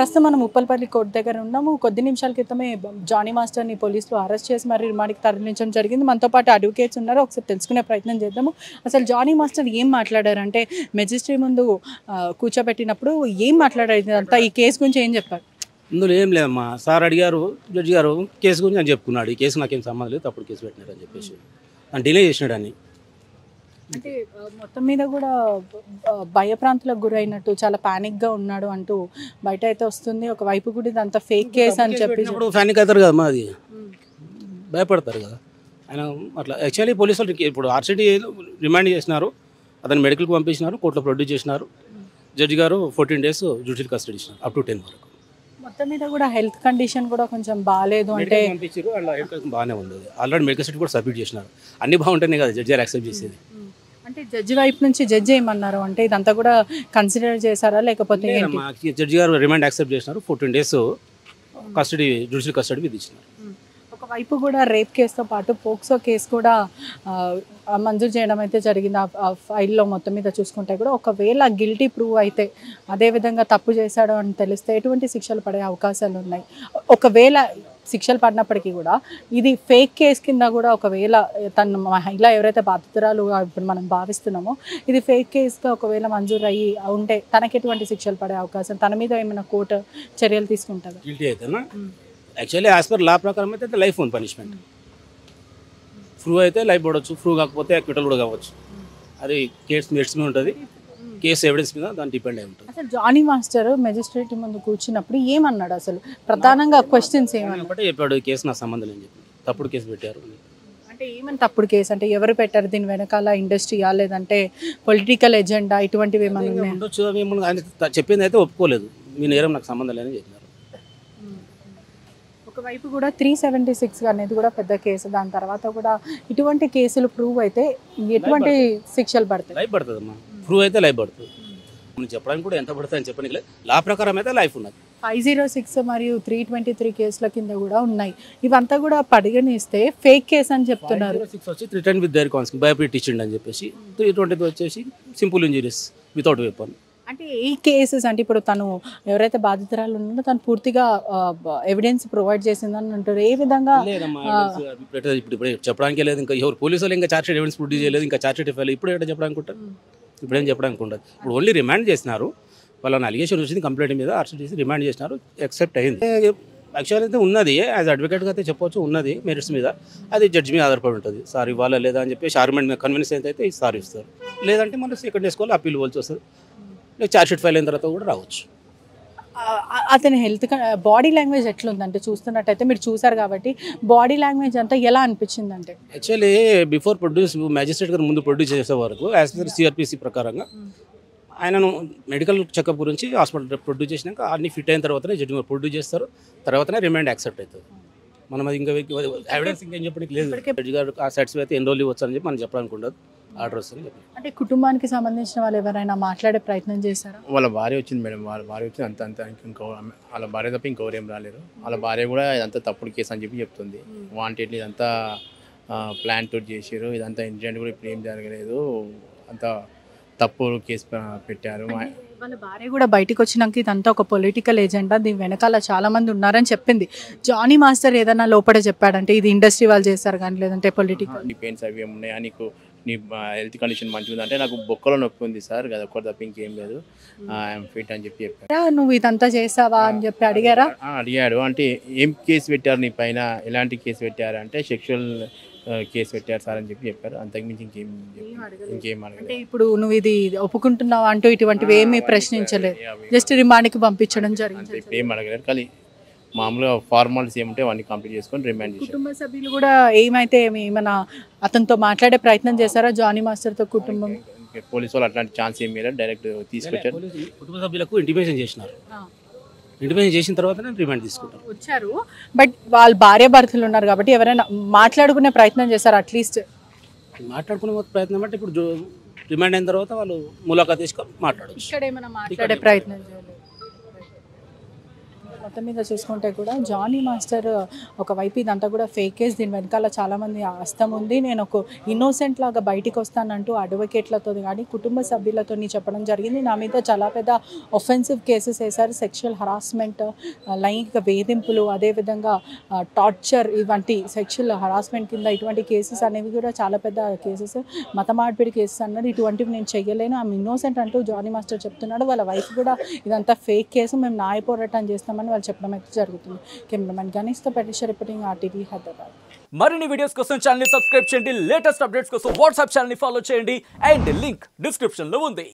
ప్రస్తుతం మనం ఉప్పల్పల్లి కోర్టు దగ్గర ఉన్నాము. కొద్ది నిమిషాల క్రితమే జానీ మాస్టర్ని పోలీసులు అరెస్ట్ చేసి మరి రిమాండ్కి తరలించడం జరిగింది. మనతో పాటు అడ్వకేట్స్ ఉన్నారు, ఒకసారి తెలుసుకునే ప్రయత్నం చేద్దాము. అసలు జానీ మాస్టర్ ఏం మాట్లాడారు అంటే మెజిస్ట్రేట్ ముందు కూర్చోబెట్టినప్పుడు ఏం మాట్లాడారు, అంతా ఈ కేసు గురించి ఏం చెప్పారు? ఇందులో ఏం లేదమ్మా. సార్ అడిగారు, జడ్జి గారు కేసు గురించి అని చెప్పుకున్నాడు. ఈ కేసు నాకేం సంబంధం లేదు, తప్పుడు కేసు పెట్టినారు అని చెప్పేసి నన్ను డిలే చేసినాడు అని. అంటే మొత్తం మీద కూడా భయప్రాంతులకు గురైనట్టు చాలా ప్యానిక్గా ఉన్నాడు అంటూ బయట అయితే వస్తుంది. ఒకవైపు కూడా ఇదంతా ఫేక్ కేసు అని చెప్పి ప్యానిక్ అవుతారు కదమ్మా, అది భయపడతారు కదా ఆయన అట్లా. యాక్చువల్లీ పోలీసు వాళ్ళు ఇప్పుడు ఆర్సిటీ రిమాండ్ చేసినారు, అతను మెడికల్కి పంపించినారు, కోర్టులో ప్రొడ్యూస్ చేసినారు. జడ్జి గారు 14 days జ్యుడిషియల్ కస్టడీ ఇచ్చినారు, అప్ టు 10 వరకు. మొత్తం మీద కూడా హెల్త్ కండిషన్ కూడా కొంచెం బాగాలేదు అంటే పంపించారు. అలా హెల్త్ బాగానే ఉంది, ఆల్రెడీ మెడికల్ సర్టిఫికేట్ కూడా సబ్మిట్ చేసినారు. అన్ని బాగుంటేనే కదా జడ్జి గారు యాక్సెప్ట్ చేసేది. అంటే జడ్జి వైపు నుంచి జడ్జి ఏమన్నారు అంటే ఇదంతా కూడా కన్సిడర్ చేశారా లేకపోతే జడ్జి గారు రిమాండ్ యాక్సెప్ట్ చేసినారు, 14 days కస్టడీ జ్యుడిషియల్ కస్టడీ విధించినారు. ఒకవైపు కూడా రేప్ కేసుతో పాటు పోక్సో కేసు కూడా మంజూరు చేయడం అయితే జరిగింది. ఆ ఫైల్లో మొత్తం మీద చూసుకుంటే కూడా ఒకవేళ గిల్టీ ప్రూవ్ అయితే అదేవిధంగా తప్పు చేశాడు అని తెలిస్తే ఎటువంటి శిక్షలు పడే అవకాశాలు ఉన్నాయి? ఒకవేళ శిక్షలు పడినప్పటికీ కూడా ఇది ఫేక్ కేసు కింద కూడా ఒకవేళ తను మహిళ ఎవరైతే బాధితురాలు ఇప్పుడు మనం భావిస్తున్నామో ఇది ఫేక్ కేసుగా ఒకవేళ మంజూరు అయ్యి ఉంటే తనకి ఎటువంటి శిక్షలు పడే అవకాశం, తన మీద ఏమైనా కోర్టు చర్యలు తీసుకుంటారు? గిల్టీ అయితేనా? యాక్చువల్లీ యాజ్ పర్ లా ప్రకారం అయితే లైఫ్ ఓన్ పనిష్మెంట్. ప్రూవ్ అయితే లైఫ్ పడవచ్చు, ప్రూవ్ కాకపోతే అక్విటల్ కూడా కావచ్చు. అది కేసు మెరిట్స్ మీద ఉంటుంది, కేసు ఎవిడెన్స్ మీద దాన్ని డిపెండ్ అయి ఉంటుంది. అసలు జానీ మాస్టర్ మెజిస్ట్రేట్ ముందు కూర్చున్నప్పుడు ఏమన్నాడు? అసలు ప్రధానంగా క్వశ్చన్స్ ఏమన్నా చెప్పాడు, కేసు నాకు సంబంధం లేని చెప్పి తప్పుడు కేసు పెట్టారు అంటే ఏమని తప్పుడు కేసు అంటే ఎవరు పెట్టారు, దీని వెనకాల ఇండస్ట్రీయా లేదంటే పొలిటికల్ ఎజెండా ఇటువంటివి ఏమన్నా ఉండొచ్చు. ఆయన చెప్పింది అయితే ఒప్పుకోలేదు, మీ నేరం నాకు సంబంధం లేదని చెప్పినారు. ఒకవైపు కూడా 376 అనేది కూడా పెద్ద కేసు, దాని తర్వాత కూడా ఇటువంటి కేసులు ప్రూవ్ అయితే ఎటువంటి శిక్షలు పడతాయి? లైఫ్ పడుతుంది అమ్మా, ప్రూవ్ అయితే లైఫ్ పడుతుంది. మనం చెప్పడానికి కూడా ఎంత పడుతుంది అని చెప్పడానికి లేదు, లా ప్రకారం అయితే లైఫ్ ఉన్నది. 506 మరియు 323 కేసుల కింద కూడా ఉన్నాయి. ఇవంతా కూడా పరిగణిస్తే ఫేక్ కేసు అని చెప్తున్నారు. 506 వచ్చి రిటర్న్ విత్ డైర్ కాన్సిక్వెన్స్ భయపెట్టి ఇచ్చిండు అని చెప్పేసి, 320 వచ్చేసి సింపుల్ ఇంజరీస్ వితౌట్ వెపన్. అంటే ఈ కేసెస్ అంటే ఇప్పుడు తను ఎవరైతే బాధితురాలు ఉన్నారో తను పూర్తిగా ఎవిడెన్స్ ప్రొవైడ్ చేసిందని అంటారు. ఏ విధంగా ఇప్పుడు చెప్పడానికి లేదు, ఇంకా ఎవరు పోలీసు వాళ్ళు ఇంకా చార్జ్ షీట్ ఎవిడెన్స్ ప్రొడ్యూస్ చేయలేదు, ఇంకా చార్జ్ షీట్ ఫైల్ ఇప్పుడు ఏంటో చెప్పడానికి ఉంటారు, ఇప్పుడేం చెప్పడానికి ఉండదు. ఇప్పుడు ఓన్లీ రిమాండ్ చేసినారు, వాళ్ళని అలిగేషన్ వచ్చింది కంప్లైంట్ మీద, అరెస్ట్ చేసి రిమాండ్ చేసినారు, యాక్సెప్ట్ అయింది. యాక్చువల్ అయితే ఉన్నది యాజ్ అడ్వకేట్గా అయితే చెప్పవచ్చు, ఉన్నది మెరిట్స్ మీద, అది జడ్జి మీద ఆధారపడి ఉంటుంది. సార్ ఇవ్వాలా లేదా అని చెప్పి ఆర్గ్యుమెంట్ మీద కన్విన్స్ అయితే సార్ ఇస్తారు, లేదంటే మనం సెకండ్ చేసుకోవాలి, అప్పీల్ ఇవ్వాల్సి వస్తుంది, చార్జ్ షీట్ ఫైల్ అయిన తర్వాత కూడా రావచ్చు. అతని హెల్త్ బాడీ లాంగ్వేజ్ ఎట్లుందంటే చూస్తున్నట్టయితే మీరు చూసారు కాబట్టి బాడీ లాంగ్వేజ్ అంతా ఎలా అనిపించింది అంటే యాక్చువల్లీ బిఫోర్ ప్రొడ్యూస్ మ్యాజిస్ట్రేట్ గారు ముందు ప్రొడ్యూస్ చేసే వరకు యాజ్ పర్ సిఆర్పిసి ప్రకారంగా ఆయనను మెడికల్ చెకప్ గురించి హాస్పిటల్ ప్రొడ్యూస్ చేసినాక అన్ని ఫిట్ అయిన తర్వాతనే జడ్జి ప్రొడ్యూస్ చేస్తారు, తర్వాతనే రిమాండ్ యాక్సెప్ట్ అవుతుంది. మనం అది ఇంకా ఎవిడెన్స్ ఇంకేం చెప్పడానికి లేదు. జడ్జి గారు ఆ సాటిస్ఫై అయితే ఎన్ని రోజులు ఇవ్వచ్చు అని చెప్పి మనం చెప్పడానికి ఉండదు, ఆర్డర్ వస్తుంది చెప్పి. అంటే కుటుంబానికి సంబంధించిన వాళ్ళు ఎవరైనా మాట్లాడే ప్రయత్నం చేశారా? వాళ్ళ భార్య వచ్చింది మేడం, వాళ్ళ భార్య వచ్చింది అంత ఇంకో వాళ్ళ భార్య తప్ప ఇంకెవరు ఏం రాలేరు. వాళ్ళ భార్య కూడా ఇదంతా తప్పుడు కేసు అని చెప్పి చెప్తుంది. వాంటెడ్లీ ఇదంతా ప్లాన్ తోటి చేసారు, ఇదంతా ఇన్సిడెంట్ కూడా ఇప్పుడు ఏం జరగలేదు, అంతా తప్పుడు కేసు పెట్టారు. వాళ్ళ భార్య కూడా బయటకు వచ్చినాక ఇదంతా ఒక పొలిటికల్ ఏజెండా, దీని వెనకాల చాలా మంది ఉన్నారని చెప్పింది. జానీ మాస్టర్ ఏదైనా లోపల చెప్పాడంటే ఇది ఇండస్ట్రీ వాళ్ళు చేస్తారు కానీ లేదంటే పొలిటికల్ నీ పెయిన్స్ అవి ఏమున్నాయా, నీకు నీ హెల్త్ కండిషన్ మంచిగా ఉంది అంటే నాకు బొక్కలో నొప్పి ఉంది సార్, అది ఒక్కటి తప్ప ఇంకేం లేదు, ఐఎమ్ ఫిట్ అని చెప్పి చెప్పారు. నువ్వు ఇదంతా చేసావా అని చెప్పి అడిగారా? అడిగాడు. అంటే ఏం కేసు పెట్టారు నీ పైన, ఎలాంటి కేసు పెట్టారు అంటే సెక్షువల్ కేసు పెట్టారు సార్ అని చెప్పి చెప్పారు, అంతకుమించి ఇంకేం అడగలేదు. ఇప్పుడు నువ్వు ఇది ఒప్పుకుంటున్నావు అంటూ ఇటువంటివి ఏమీ ప్రశ్నించలేదు, జస్ట్ రిమాండ్కి పంపించడం జరిగింది, ఏం అడగలేదు. కానీ మామూలుగా ఫార్మాలిటీస్ ఏముంటే అవన్నీ కంప్లీట్ చేసుకొని రిమాండ్ చేశారు. కుటుంబ సభ్యులు కూడా ఏమైతే ఏమైనా అతనితో మాట్లాడే ప్రయత్నం చేశారా జానీ మాస్టర్తో కుటుంబం? పోలీసు వాళ్ళు అట్లాంటి ఛాన్స్ ఏమి లేదు, డైరెక్ట్ తీసుకొచ్చారు. కుటుంబ సభ్యులకు ఇంటిమేషన్ చేసినారు, ఇంటిమేషన్ చేసిన తర్వాతనే రిమాండ్ తీసుకుంటారు వచ్చారు. బట్ వాళ్ళ భార్య భర్తలు ఉన్నారు కాబట్టి ఎవరైనా మాట్లాడుకునే ప్రయత్నం చేశారు? అట్లీస్ట్ మాట్లాడుకునే ప్రయత్నం అంటే ఇప్పుడు రిమాండ్ అయిన తర్వాత వాళ్ళు ములాఖాత్ తీసుకొని మాట్లాడచ్చు. ఇక్కడ ఏమైనా మాట్లాడే ప్రయత్నం చేయలేదు. మొత్తం మీద చూసుకుంటే కూడా జానీ మాస్టర్ ఒకవైపు ఇదంతా కూడా ఫేక్ కేస్, దీని వెనకాల చాలామంది హస్తం ఉంది, నేను ఒక ఇన్నోసెంట్ లాగా బయటికి వస్తానంటూ అడ్వకేట్లతో కానీ కుటుంబ సభ్యులతో చెప్పడం జరిగింది. నా మీద చాలా పెద్ద ఒఫెన్సివ్ కేసెస్ వేశారు, సెక్షువల్ హరాస్మెంట్, లైంగిక వేధింపులు, అదేవిధంగా టార్చర్, ఇవంటి సెక్షువల్ హరాస్మెంట్ కింద ఇటువంటి కేసెస్ అనేవి కూడా చాలా పెద్ద కేసెస్, మత మార్పిడి కేసెస్ అన్నది, ఇటువంటివి నేను చెయ్యలేను, ఐఎమ్ ఇన్నోసెంట్ అంటూ జానీ మాస్టర్ చెప్తున్నాడు. వాళ్ళ వైఫ్ కూడా ఇదంతా ఫేక్ కేసు, మేము న్యాయ పోరాటం చేస్తామని వాళ్ళు చెప్పడం అయితే జరుగుతుంది. కెమెరామెన్ గణేష్తో పెటిష రిపోర్టింగ్ RTV హైదరాబాద్. మరిన్ని వీడియోస్ కోసం ఛానల్ ని సబ్స్క్రైబ్ చేయండి, లేటెస్ట్ అప్డేట్స్ కోసం వాట్సాప్ ఛానల్ ని ఫాలో చేయండి అండ్ లింక్ డిస్క్రిప్షన్ లో ఉంది.